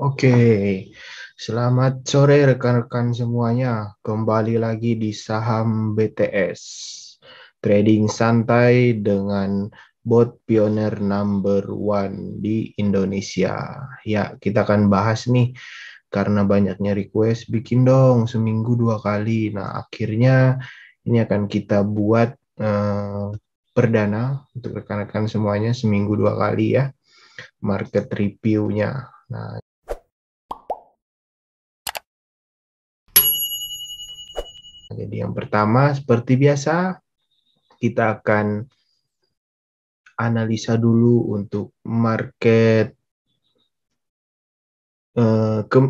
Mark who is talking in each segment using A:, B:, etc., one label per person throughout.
A: Oke, selamat sore rekan-rekan semuanya. Kembali lagi di saham BTS. Trading santai dengan bot pioner number one di Indonesia. Ya, kita akan bahas nih, karena banyaknya request, bikin dong seminggu 2 kali. Nah, akhirnya ini akan kita buat perdana untuk rekan-rekan semuanya seminggu 2 kali ya, market review-nya. Nah, jadi yang pertama, seperti biasa, kita akan analisa dulu untuk market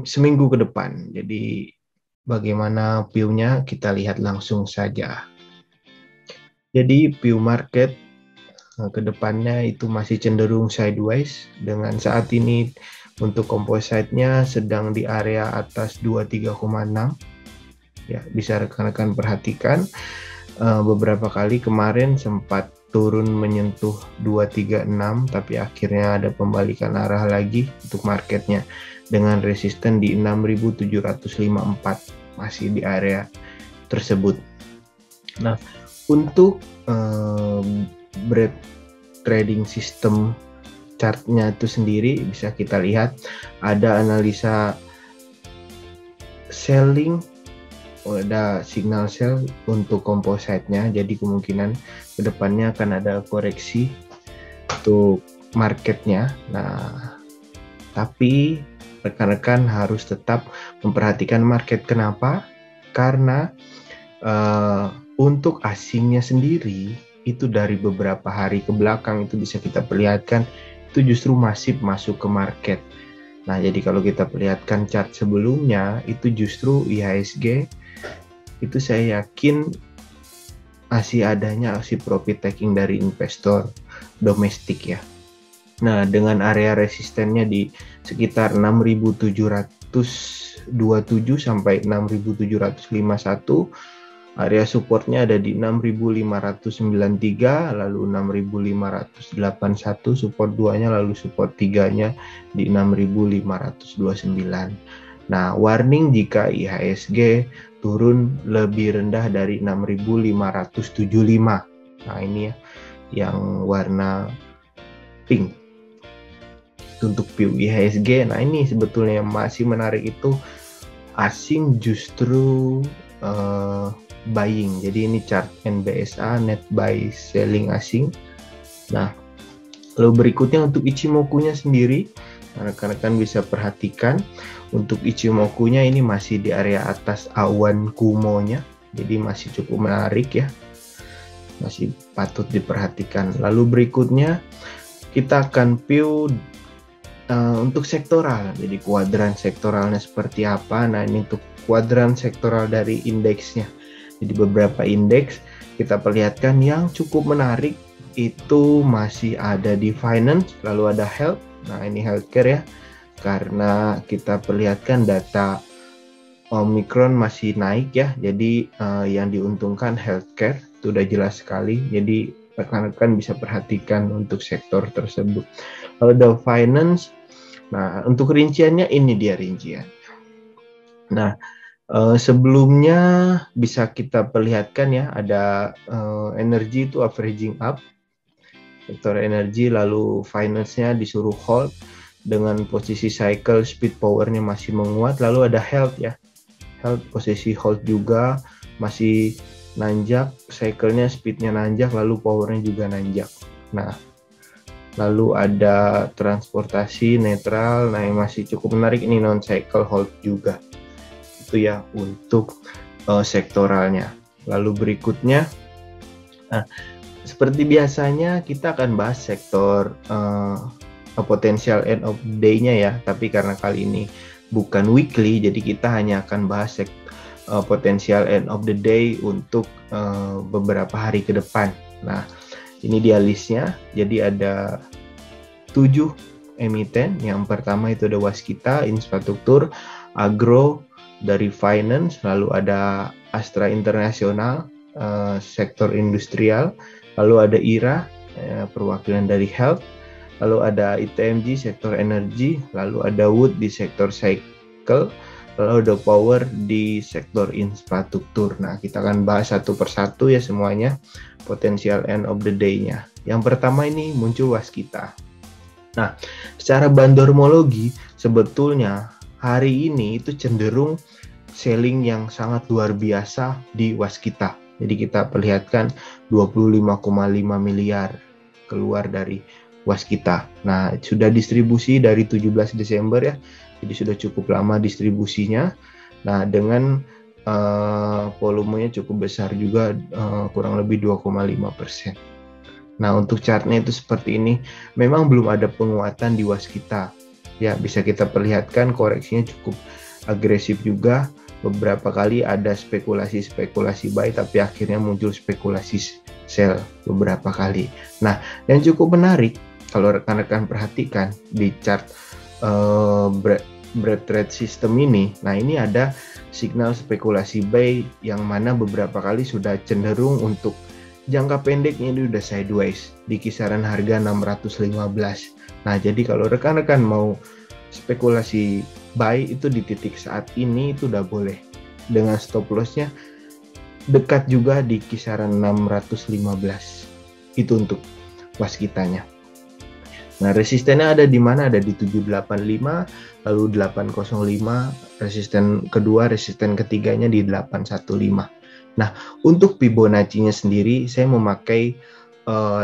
A: seminggu ke depan. Jadi bagaimana view-nya kita lihat langsung saja. Jadi view market ke depannya itu masih cenderung sideways dengan saat ini untuk composite-nya sedang di area atas 23,6. Ya, bisa rekan-rekan perhatikan beberapa kali kemarin sempat turun menyentuh 236, tapi akhirnya ada pembalikan arah lagi untuk marketnya dengan resisten di 6.754, masih di area tersebut. Nah, untuk bread trading system chartnya itu sendiri bisa kita lihat ada analisa selling, ada signal sell untuk composite-nya, jadi kemungkinan kedepannya akan ada koreksi untuk marketnya. Nah, tapi rekan-rekan harus tetap memperhatikan market. Kenapa? Karena untuk asingnya sendiri itu dari beberapa hari ke belakang itu bisa kita perlihatkan itu justru masih masuk ke market. Nah, jadi kalau kita perlihatkan chart sebelumnya itu justru IHSG itu saya yakin masih adanya aksi profit taking dari investor domestik ya. Nah, dengan area resistennya di sekitar 6.727 sampai 6.751, area supportnya ada di 6.593, lalu 6.581 support 2-nya, lalu support 3-nya di 6.529. Nah, warning jika IHSG turun lebih rendah dari 6.575. Nah, ini ya yang warna pink untuk view IHSG. Nah, ini sebetulnya yang masih menarik itu asing justru buying. Jadi ini chart NBSA, net buy selling asing. Nah, lalu berikutnya untuk Ichimoku-nya sendiri, rekan-rekan bisa perhatikan untuk Ichimoku-nya ini masih di area atas awan Kumo-nya, jadi masih cukup menarik ya, masih patut diperhatikan. Lalu berikutnya kita akan view untuk sektoral, jadi kuadran sektoralnya seperti apa. Nah, ini untuk kuadran sektoral dari indeksnya. Jadi beberapa indeks kita perlihatkan yang cukup menarik itu masih ada di finance, lalu ada health. Nah, ini healthcare ya, karena kita perlihatkan data Omicron masih naik ya, jadi yang diuntungkan healthcare itu udah jelas sekali. Jadi rekan-rekan bisa perhatikan untuk sektor tersebut. Lalu ada finance. Nah, untuk rinciannya ini dia rincian. Nah, sebelumnya bisa kita perlihatkan ya, ada energi itu averaging up, sektor energi, lalu finance-nya disuruh hold dengan posisi cycle speed power-nya masih menguat, lalu ada health ya, health posisi hold juga masih nanjak, cycle-nya speed-nya nanjak, lalu power-nya juga nanjak. Nah, lalu ada transportasi netral, nah yang masih cukup menarik ini non cycle hold juga. Itu ya untuk sektoralnya. Lalu berikutnya, nah, seperti biasanya kita akan bahas sektor potensial end of day-nya ya, tapi karena kali ini bukan weekly, jadi kita hanya akan bahas potensial end of the day untuk beberapa hari ke depan. Nah, ini dia listnya, jadi ada 7 emiten. Yang pertama itu ada Waskita, infrastruktur, agro, dari finance, lalu ada Astra Internasional, sektor industrial, lalu ada IRA, perwakilan dari health, lalu ada ITMG sektor energi, lalu ada wood di sektor cycle, lalu ada power di sektor infrastruktur. Nah, kita akan bahas satu persatu ya semuanya, potensial end of the day-nya. Yang pertama ini muncul waskita. Nah, secara bandormologi sebetulnya hari ini itu cenderung selling yang sangat luar biasa di waskita. Jadi kita perlihatkan 25,5 miliar keluar dari waskita. Nah, sudah distribusi dari 17 Desember ya. Jadi sudah cukup lama distribusinya. Nah, dengan volumenya cukup besar juga, kurang lebih 2,5%. Nah, untuk chartnya itu seperti ini. Memang belum ada penguatan di waskita. Ya, bisa kita perlihatkan koreksinya cukup agresif juga. Beberapa kali ada spekulasi buy, tapi akhirnya muncul spekulasi sell beberapa kali. Nah, yang cukup menarik kalau rekan-rekan perhatikan di chart breadth trade system ini, nah ini ada signal spekulasi buy yang mana beberapa kali sudah cenderung untuk jangka pendeknya ini udah sideways di kisaran harga 615. Nah, jadi kalau rekan-rekan mau spekulasi buy itu di titik saat ini itu udah boleh, dengan stop lossnya dekat juga di kisaran 615. Itu untuk waskitanya. Nah, resistennya ada di mana? Ada di 785, lalu 805, resisten kedua, resisten ketiganya di 815. Nah, untuk Fibonacci-nya sendiri saya memakai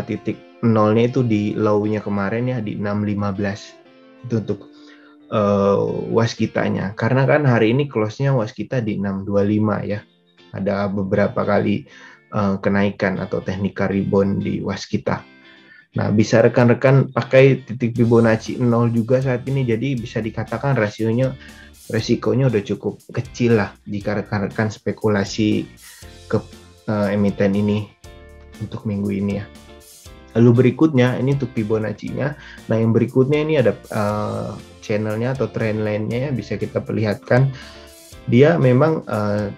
A: titik nolnya itu di low-nya kemarin ya, di 615. Itu untuk waskitanya. Karena kan hari ini close-nya waskita di 625 ya. Ada beberapa kali kenaikan atau technical rebound di waskita. Nah, bisa rekan-rekan pakai titik Fibonacci 0 juga saat ini. Jadi bisa dikatakan resikonya udah cukup kecil lah jika rekan-rekan spekulasi ke emiten ini untuk minggu ini ya. Lalu berikutnya ini untuk Fibonacci-nya. Nah, yang berikutnya ini ada channelnya atau trendline-nya ya, bisa kita perlihatkan. Dia memang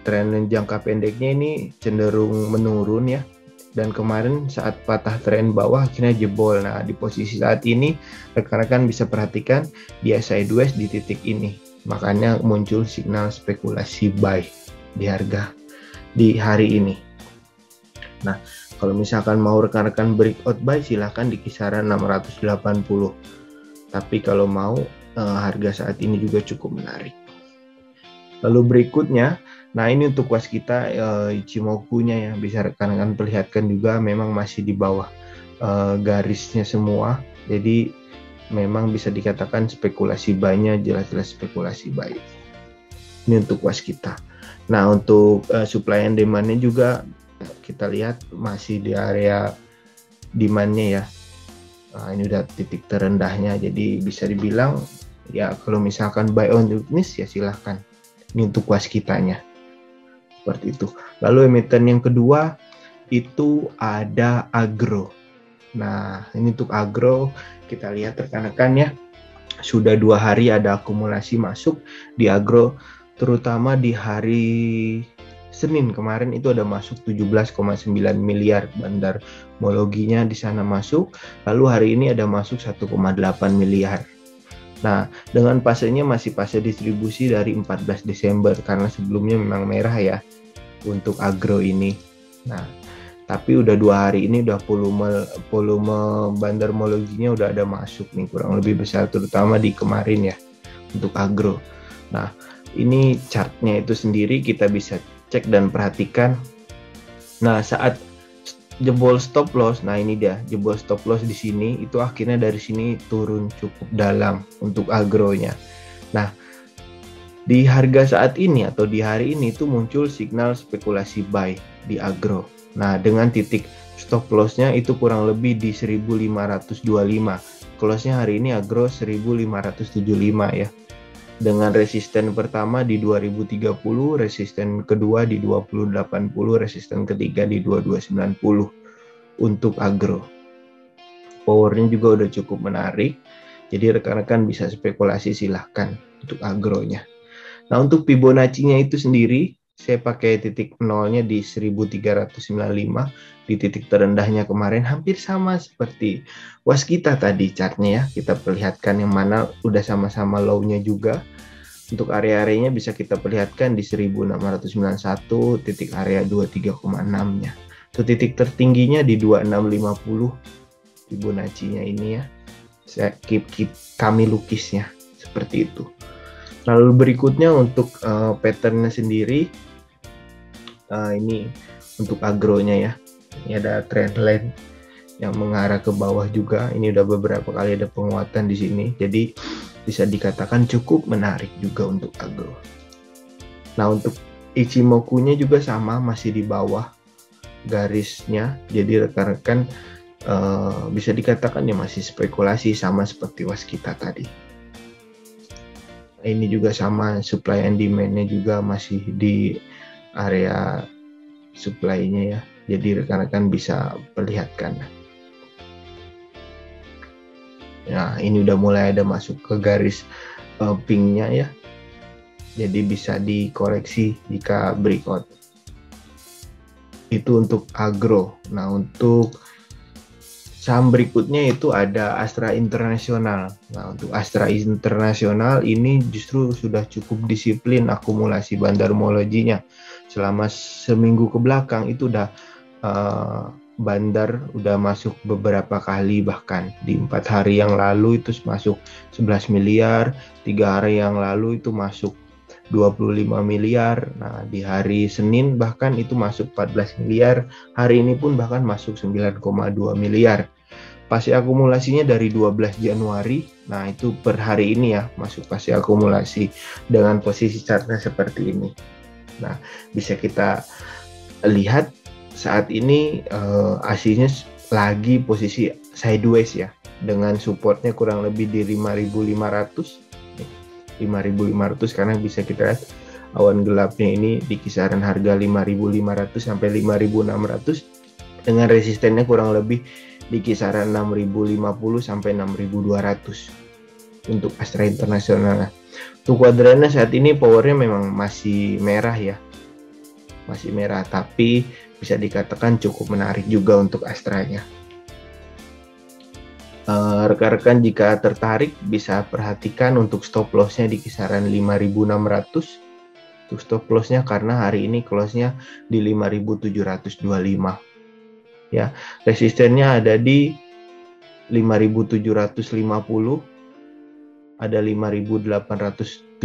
A: trendline jangka pendeknya ini cenderung menurun ya. Dan kemarin saat patah tren bawah akhirnya jebol. Nah, di posisi saat ini rekan-rekan bisa perhatikan dia sideways di titik ini. Makanya muncul signal spekulasi buy di harga di hari ini. Nah, kalau misalkan mau rekan-rekan breakout buy silahkan di kisaran 680. Tapi kalau mau harga saat ini juga cukup menarik. Lalu berikutnya, nah ini untuk waskita Ichimoku-nya ya, bisa rekan-rekan perlihatkan juga memang masih di bawah garisnya semua. Jadi memang bisa dikatakan spekulasi buy-nya jelas-jelas spekulasi buy. Ini untuk waskita. Nah, untuk supply and demand-nya juga kita lihat masih di area demand-nya ya. Nah, ini udah titik terendahnya, jadi bisa dibilang ya kalau misalkan buy on weakness ya silahkan. Ini untuk waskitanya seperti itu. Lalu emiten yang kedua itu ada agro. Nah, ini untuk agro kita lihat rekan-rekan ya, sudah 2 hari ada akumulasi masuk di agro, terutama di hari Senin kemarin itu ada masuk 17,9 miliar bandarmologinya di sana masuk. Lalu hari ini ada masuk 1,8 miliar. Nah, dengan fasenya masih fase distribusi dari 14 Desember karena sebelumnya memang merah ya untuk agro ini. Nah, tapi udah 2 hari ini udah volume bandarmologinya udah ada masuk nih kurang lebih besar, terutama di kemarin ya untuk agro. Nah, ini chartnya itu sendiri kita bisa cek dan perhatikan. Nah, saat jebol stop loss, nah ini dia jebol stop loss di sini, itu akhirnya dari sini turun cukup dalam untuk agronya. Nah, di harga saat ini atau di hari ini itu muncul signal spekulasi buy di agro. Nah, dengan titik stop loss-nya itu kurang lebih di 1525. Close-nya hari ini agro 1575 ya. Dengan resisten pertama di 2030, resisten kedua di 2080, resisten ketiga di 2290 untuk agro. Powernya juga udah cukup menarik, jadi rekan-rekan bisa spekulasi silahkan untuk agronya. Nah, untuk Fibonacci-nya itu sendiri saya pakai titik nolnya di 1395, di titik terendahnya kemarin hampir sama seperti waskita tadi chartnya ya. Kita perlihatkan yang mana udah sama-sama low-nya juga. Untuk area-areanya bisa kita perlihatkan di 1691, titik area 23,6-nya. Untuk titik tertingginya di 2650 Fibonacci-nya ini ya. Saya kami lukisnya seperti itu. Lalu berikutnya untuk patternnya sendiri, ini untuk agronya ya. Ini ada trend line yang mengarah ke bawah juga. Ini udah beberapa kali ada penguatan di sini. Jadi bisa dikatakan cukup menarik juga untuk agro. Nah, untuk Ichimoku-nya juga sama, masih di bawah garisnya. Jadi rekan-rekan bisa dikatakan ya masih spekulasi, sama seperti waskita tadi. Ini juga sama, supply and demand-nya juga masih di area supply-nya ya. Jadi rekan-rekan bisa perlihatkan. Nah, ini udah mulai ada masuk ke garis pink-nya ya. Jadi bisa dikoreksi jika breakout. Itu untuk agro. Nah, untuk saham berikutnya itu ada Astra International. Nah, untuk Astra International ini justru sudah cukup disiplin akumulasi bandarmologinya. Selama seminggu ke belakang itu udah bandar udah masuk beberapa kali, bahkan di 4 hari yang lalu itu masuk 11 miliar, 3 hari yang lalu itu masuk 25 miliar. Nah, di hari Senin bahkan itu masuk 14 miliar. Hari ini pun bahkan masuk 9,2 miliar. Pasti akumulasinya dari 12 Januari. Nah, itu per hari ini ya, masuk pasti akumulasi dengan posisi chartnya seperti ini. Nah, bisa kita lihat saat ini aslinya lagi posisi sideways ya, dengan supportnya kurang lebih di 5.500. 5.500 karena bisa kita lihat awan gelapnya ini di kisaran harga 5.500 sampai 5.600 dengan resistennya kurang lebih di kisaran 6.050 sampai 6.200 untuk Astra International. Untuk kuadrannya saat ini powernya memang masih merah ya, masih merah, tapi bisa dikatakan cukup menarik juga untuk Astra-nya. Rekan-rekan jika tertarik bisa perhatikan untuk stop loss-nya di kisaran 5.600 untuk stop loss-nya, karena hari ini close-nya di 5.725 ya. Resistennya ada di 5.750, ada 5.875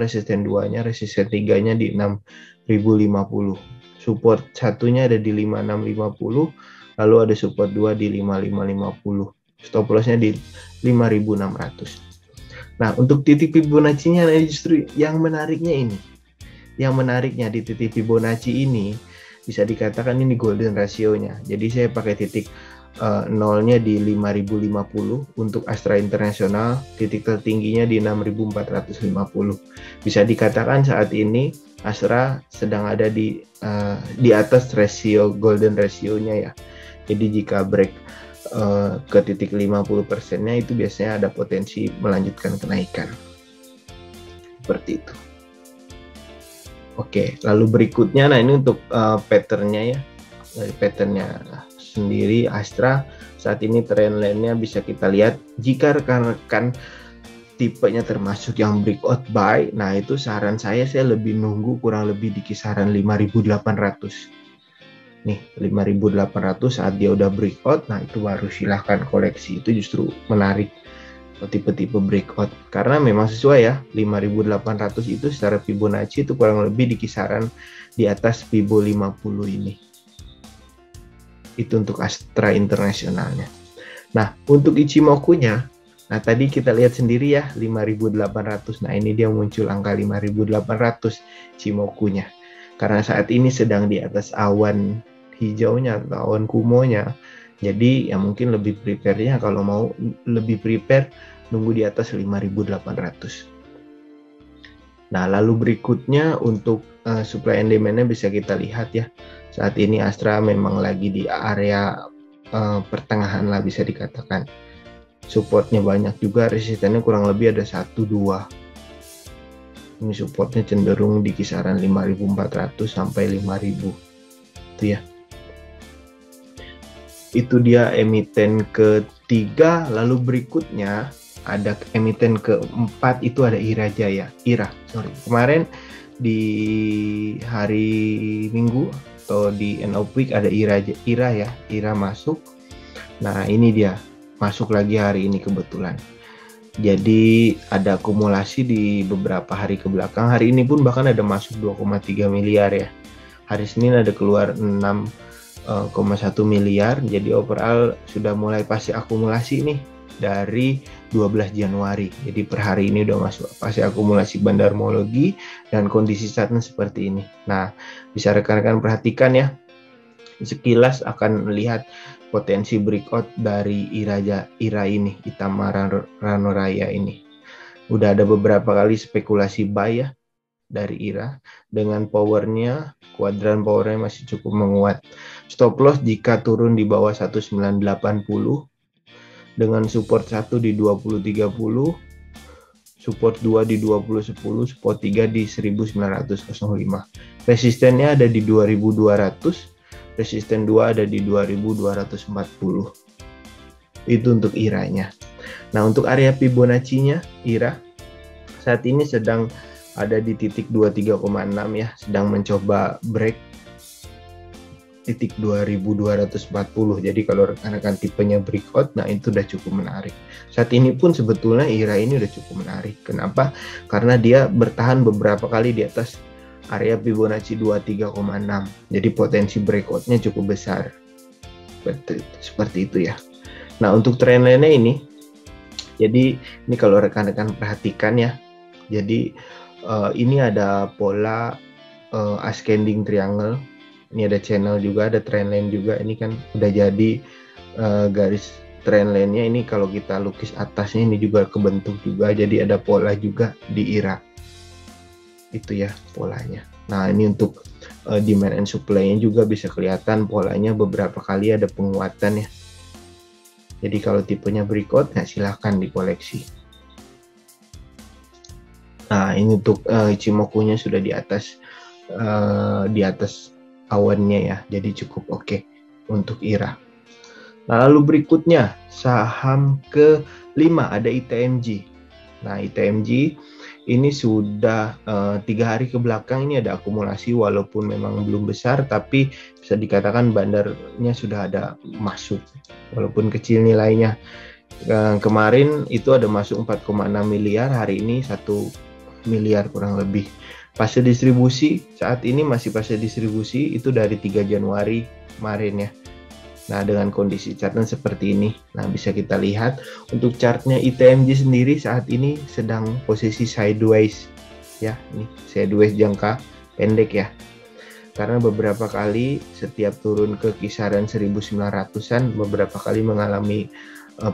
A: resisten 2-nya, resisten 3-nya di 6.050. Support satunya ada di 5.650, lalu ada support 2 di 5.550. Stop loss-nya di 5.600. Nah, untuk titik Fibonacci-nya justru yang menariknya ini. Yang menariknya di titik Fibonacci ini bisa dikatakan ini golden ratio-nya. Jadi saya pakai titik nolnya di 5.050 untuk Astra International, titik tertingginya di 6.450. Bisa dikatakan saat ini Astra sedang ada di atas rasio golden ratio-nya ya. Jadi jika break ke titik 50%-nya itu biasanya ada potensi melanjutkan kenaikan. Seperti itu. Oke, lalu berikutnya, nah ini untuk pattern-nya ya. Dari pattern-nya sendiri Astra saat ini trend line-nya bisa kita lihat. Jika rekan-rekan tipenya termasuk yang breakout buy, nah itu saran saya lebih nunggu kurang lebih di kisaran 5.800. Nih 5.800 saat dia udah breakout, nah itu baru silahkan koleksi. Itu justru menarik tipe-tipe breakout karena memang sesuai ya, 5.800 itu secara Fibonacci itu kurang lebih di kisaran di atas Fibo 50 ini. Itu untuk Astra Internationalnya. Nah, untuk Ichimoku-nya, nah tadi kita lihat sendiri ya 5.800. Nah, ini dia muncul angka 5.800 Ichimoku-nya. Karena saat ini sedang di atas awan hijaunya atau awan kumonya. Jadi ya mungkin lebih prepare-nya kalau mau lebih prepare nunggu di atas 5.800. Nah, lalu berikutnya untuk supply and demand-nya bisa kita lihat ya. Saat ini Astra memang lagi di area pertengahan lah bisa dikatakan. Supportnya banyak juga, resistennya kurang lebih ada 1, 2. Ini supportnya cenderung di kisaran 5.400 sampai 5.000. Itu ya. Itu dia emiten ketiga. Lalu berikutnya ada emiten keempat, itu ada IRA. Kemarin di hari Minggu atau di end of week ada IRA masuk. Nah, ini dia masuk lagi hari ini kebetulan. Jadi ada akumulasi di beberapa hari ke belakang. Hari ini pun bahkan ada masuk 2,3 miliar ya. Hari Senin ada keluar 6,1 miliar. Jadi overall sudah mulai pasti akumulasi nih dari 12 Januari. Jadi per hari ini udah masuk pasti akumulasi bandarmologi dan kondisi chartnya seperti ini. Nah, bisa rekan-rekan perhatikan ya. Sekilas akan melihat potensi breakout dari IRA ini, Itama Rano Raya ini. Udah ada beberapa kali spekulasi buy ya dari IRA, dengan powernya, kuadran powernya masih cukup menguat. Stop loss jika turun di bawah 1980, dengan support 1 di 2030, support 2 di 2010, support 3 di 1905. Resistennya ada di 2200, resisten 2 ada di 2240. Itu untuk IRA-nya. Nah, untuk area Fibonacci-nya IRA saat ini sedang ada di titik 23,6 ya, sedang mencoba break titik 2240. Jadi kalau rekan-rekan tipenya breakout, nah itu udah cukup menarik. Saat ini pun sebetulnya IRA ini udah cukup menarik. Kenapa? Karena dia bertahan beberapa kali di atas area Fibonacci 23,6. Jadi potensi breakoutnya cukup besar. Seperti itu ya. Nah, untuk trendline-nya ini, jadi ini kalau rekan-rekan perhatikan ya. Jadi ini ada pola ascending triangle. Ini ada channel juga, ada trendline juga. Ini kan udah jadi garis trendline-nya. Ini kalau kita lukis atasnya ini juga kebentuk juga. Jadi ada pola juga di IRA. Itu ya polanya. Nah, ini untuk demand and supply-nya juga bisa kelihatan polanya beberapa kali ada penguatan ya. Jadi kalau tipenya breakout, nah silahkan dikoleksi. Nah, ini untuk Ichimoku-nya sudah di atas awannya ya, jadi cukup oke untuk IRA. Lalu berikutnya saham ke-5 ada ITMJ. Nah, ITMJ ini sudah 3 hari ke belakang ini ada akumulasi, walaupun memang belum besar, tapi bisa dikatakan bandarnya sudah ada masuk, walaupun kecil nilainya. Kemarin itu ada masuk 4,6 miliar, hari ini 1 miliar kurang lebih. Fase distribusi saat ini masih fase distribusi, itu dari 3 Januari kemarin ya. Nah, dengan kondisi chartnya seperti ini, nah bisa kita lihat untuk chartnya ITMJ sendiri saat ini sedang posisi sideways ya, ini sideways jangka pendek ya. Karena beberapa kali setiap turun ke kisaran 1900-an beberapa kali mengalami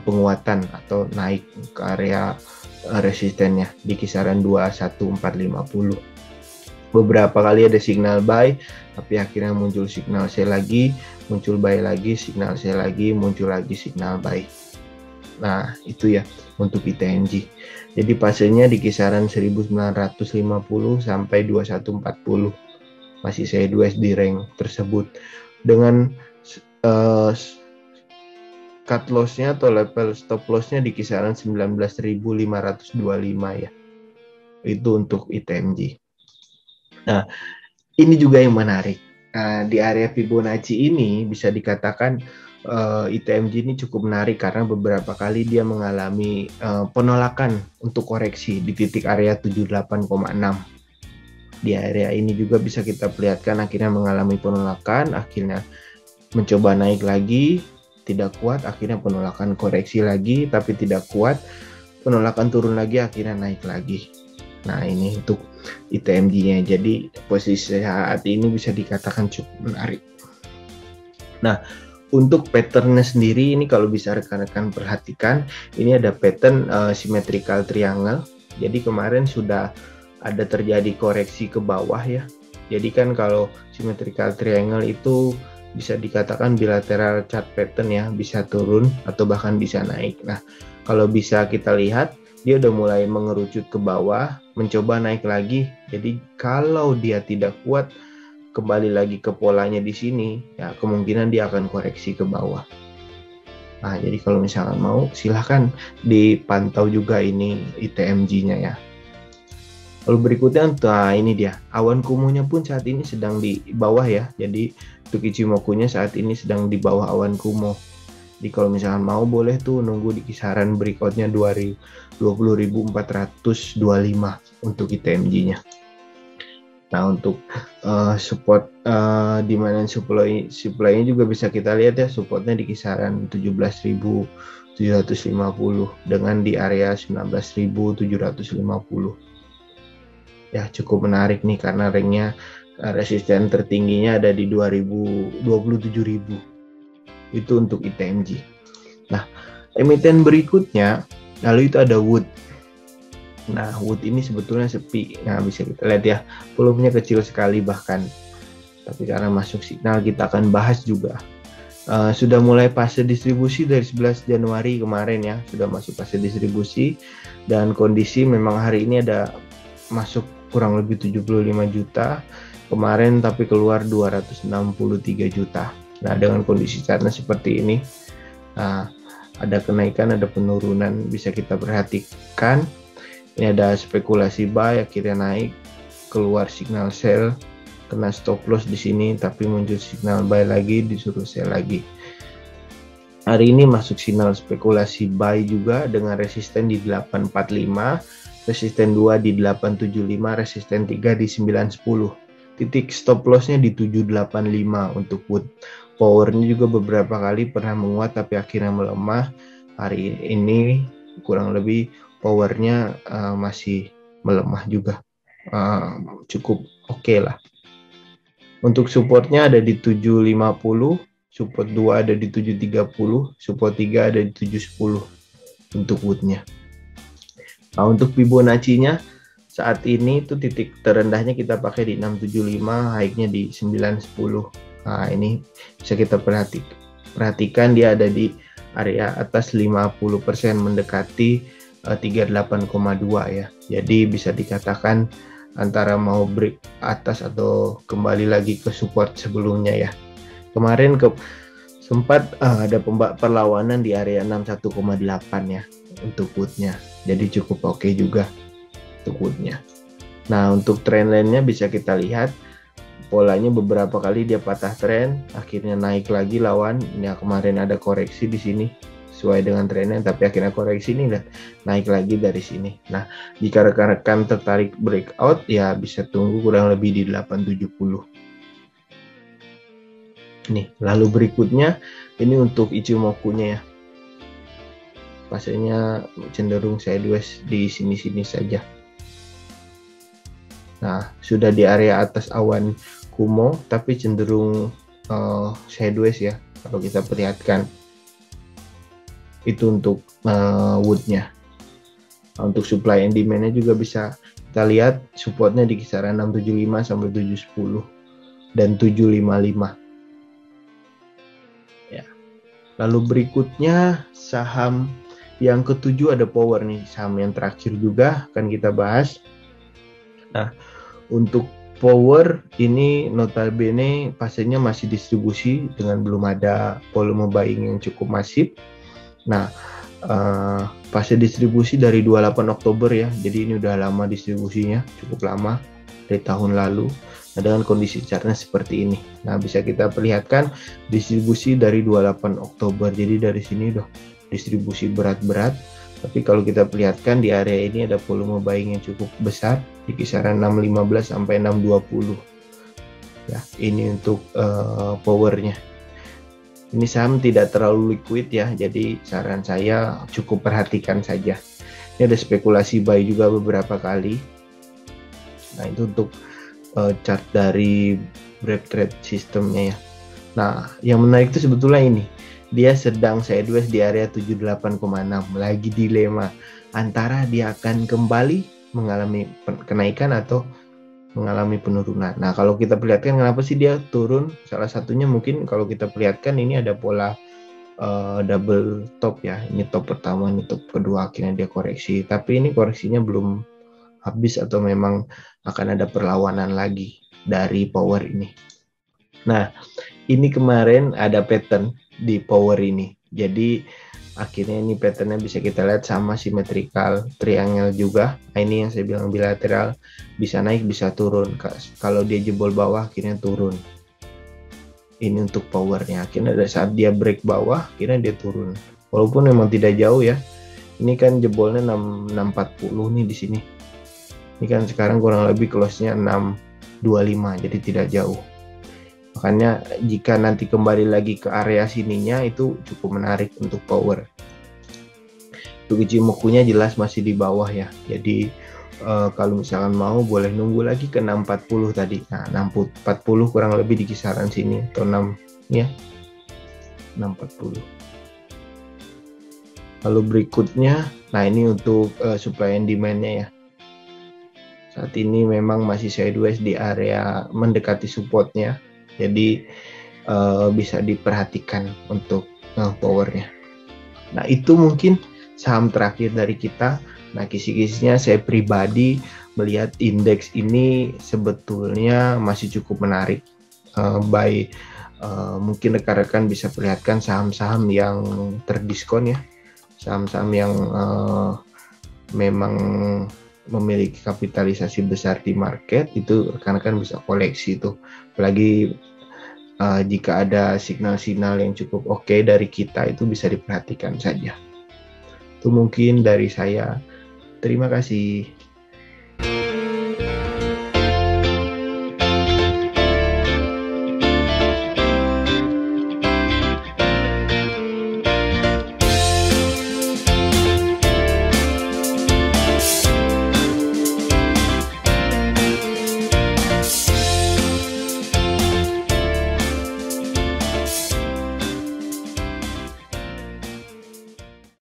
A: penguatan atau naik ke area resistennya di kisaran 21450. Beberapa kali ada signal buy, tapi akhirnya muncul signal sell lagi, muncul buy lagi, signal sell lagi, muncul lagi signal buy. Nah, itu ya untuk ITMJ. Jadi fasenya di kisaran 1950 sampai 2140. Masih sideways di rank tersebut. Dengan cut loss-nya atau level stop loss-nya di kisaran 19.525 ya. Itu untuk ITMJ. Nah, ini juga yang menarik. Di area Fibonacci ini bisa dikatakan ITMJ ini cukup menarik karena beberapa kali dia mengalami penolakan untuk koreksi di titik area 78,6. Di area ini juga bisa kita perlihatkan akhirnya mengalami penolakan, akhirnya mencoba naik lagi, tidak kuat, akhirnya penolakan koreksi lagi, tapi tidak kuat, penolakan turun lagi, akhirnya naik lagi. Nah, ini untuk ITMJ-nya. Jadi posisi saat ini bisa dikatakan cukup menarik. Nah, untuk pattern-nya sendiri ini kalau bisa rekan-rekan perhatikan, ini ada pattern symmetrical triangle. Jadi kemarin sudah ada terjadi koreksi ke bawah ya. Jadi kan kalau symmetrical triangle itu bisa dikatakan bilateral chart pattern ya, bisa turun atau bahkan bisa naik. Nah, kalau bisa kita lihat dia udah mulai mengerucut ke bawah, mencoba naik lagi. Jadi kalau dia tidak kuat kembali lagi ke polanya di sini, ya kemungkinan dia akan koreksi ke bawah. Nah, jadi kalau misalkan mau, silahkan dipantau juga ini ITMG-nya ya. Lalu berikutnya, nah ini dia, awan kumuhnya pun saat ini sedang di bawah ya. Jadi untuk Ichimoku-nya saat ini sedang di bawah awan kumuh. Jadi kalau misalkan mau, boleh tuh nunggu di kisaran breakout-nya 20.425 untuk ITMG-nya. Nah, untuk support demand supply-nya juga bisa kita lihat ya, supportnya di kisaran 17.750 dengan di area 19.750. Ya, cukup menarik nih karena ranknya resisten tertingginya ada di 27.000. Itu untuk ITMG. Nah, emiten berikutnya lalu itu ada Wood. Nah, Wood ini sebetulnya sepi. Nah, bisa kita lihat ya, volumenya kecil sekali bahkan. Tapi karena masuk signal, kita akan bahas juga. Sudah mulai fase distribusi dari 11 Januari kemarin ya, sudah masuk fase distribusi. Dan kondisi memang hari ini ada masuk kurang lebih 75 juta. Kemarin tapi keluar 263 juta. Nah, dengan kondisi chartnya seperti ini, ada kenaikan, ada penurunan, bisa kita perhatikan. Ini ada spekulasi buy, akhirnya naik, keluar signal sell, kena stop loss di sini, tapi muncul signal buy lagi, disuruh sell lagi. Hari ini masuk signal spekulasi buy juga dengan resisten di 845, resisten 2 di 875, resisten 3 di 910. Titik stop lossnya di 785 untuk Wood. Powernya juga beberapa kali pernah menguat tapi akhirnya melemah. Hari ini kurang lebih powernya masih melemah juga, cukup oke lah. Untuk supportnya ada di 750, support 2 ada di 730, support 3 ada di 710 untuk Woodnya. Nah, untuk Fibonacci-nya saat ini itu titik terendahnya kita pakai di 675, high-nya di 910. Nah, ini bisa kita perhatikan dia ada di area atas 50%, mendekati 38,2 ya. Jadi bisa dikatakan antara mau break atas atau kembali lagi ke support sebelumnya ya. Kemarin sempat ada perlawanan di area 61,8 ya untuk Woodnya. Jadi cukup oke juga untuk Woodnya. Nah, untuk trend line-nya bisa kita lihat polanya beberapa kali dia patah tren, akhirnya naik lagi lawan. Ya, kemarin ada koreksi di sini sesuai dengan trennya, tapi akhirnya koreksi ini dan naik lagi dari sini. Nah, jika rekan-rekan tertarik breakout, ya bisa tunggu kurang lebih di 870. Nih, lalu berikutnya ini untuk Ichimoku-nya ya. Fasenya cenderung sideways di sini-sini saja. Nah, sudah di area atas awan kumo, tapi cenderung sideways ya, kalau kita perlihatkan. Itu untuk Wood-nya. Nah, untuk supply and demand-nya juga bisa kita lihat supportnya di kisaran 675 sampai 710 dan 755. Ya. Lalu berikutnya saham yang ketujuh ada Power nih, saham yang terakhir juga akan kita bahas. Nah, untuk Power ini notabene fasenya masih distribusi dengan belum ada volume buying yang cukup masif. Nah, fase distribusi dari 28 Oktober ya, jadi ini udah lama distribusinya, cukup lama dari tahun lalu. Nah, dengan kondisi chartnya seperti ini. Nah, bisa kita perlihatkan distribusi dari 28 Oktober, jadi dari sini udah distribusi berat-berat. Tapi kalau kita perlihatkan di area ini ada volume buying yang cukup besar di kisaran 615 sampai 620. Ya, ini untuk powernya. Ini saham tidak terlalu liquid ya, jadi saran saya cukup perhatikan saja. Ini ada spekulasi buy juga beberapa kali. Nah, itu untuk chart dari break trade sistemnya ya. Nah, yang menarik itu sebetulnya ini. Dia sedang sideways di area 78,6, lagi dilema antara dia akan kembali mengalami kenaikan atau mengalami penurunan. Nah, kalau kita perlihatkan kenapa sih dia turun? Salah satunya mungkin kalau kita perlihatkan ini ada pola double top ya. Ini top pertama, ini top kedua, akhirnya dia koreksi. Tapi ini koreksinya belum habis atau memang akan ada perlawanan lagi dari power ini. Nah, ini kemarin ada pattern di power ini. Jadi akhirnya ini patternnya bisa kita lihat sama symmetrical triangle juga. Nah, ini yang saya bilang bilateral, bisa naik bisa turun. Kalau dia jebol bawah akhirnya turun. Ini untuk powernya. Akhirnya pada saat dia break bawah akhirnya dia turun. Walaupun memang tidak jauh ya. Ini kan jebolnya 640 nih di sini. Ini kan sekarang kurang lebih close-nya 625, jadi tidak jauh. Makanya jika nanti kembali lagi ke area sininya itu cukup menarik untuk power. Untuk Ichimoku-nya jelas masih di bawah ya. Jadi kalau misalkan mau boleh nunggu lagi ke 640 tadi. Nah, 640 kurang lebih di kisaran sini atau 6 ya. 640. Lalu berikutnya, nah ini untuk supply and demand-nya ya. Saat ini memang masih sideways di area mendekati support-nya. Jadi bisa diperhatikan untuk powernya. Nah itu mungkin saham terakhir dari kita. Nah kisi-kisinya saya pribadi melihat indeks ini sebetulnya masih cukup menarik. Mungkin rekan-rekan bisa perlihatkan saham-saham yang terdiskon ya. Saham-saham yang memang memiliki kapitalisasi besar di market, itu rekan-rekan bisa koleksi itu. Apalagi jika ada signal-signal yang cukup oke dari kita, itu bisa diperhatikan saja. Itu mungkin dari saya. Terima kasih.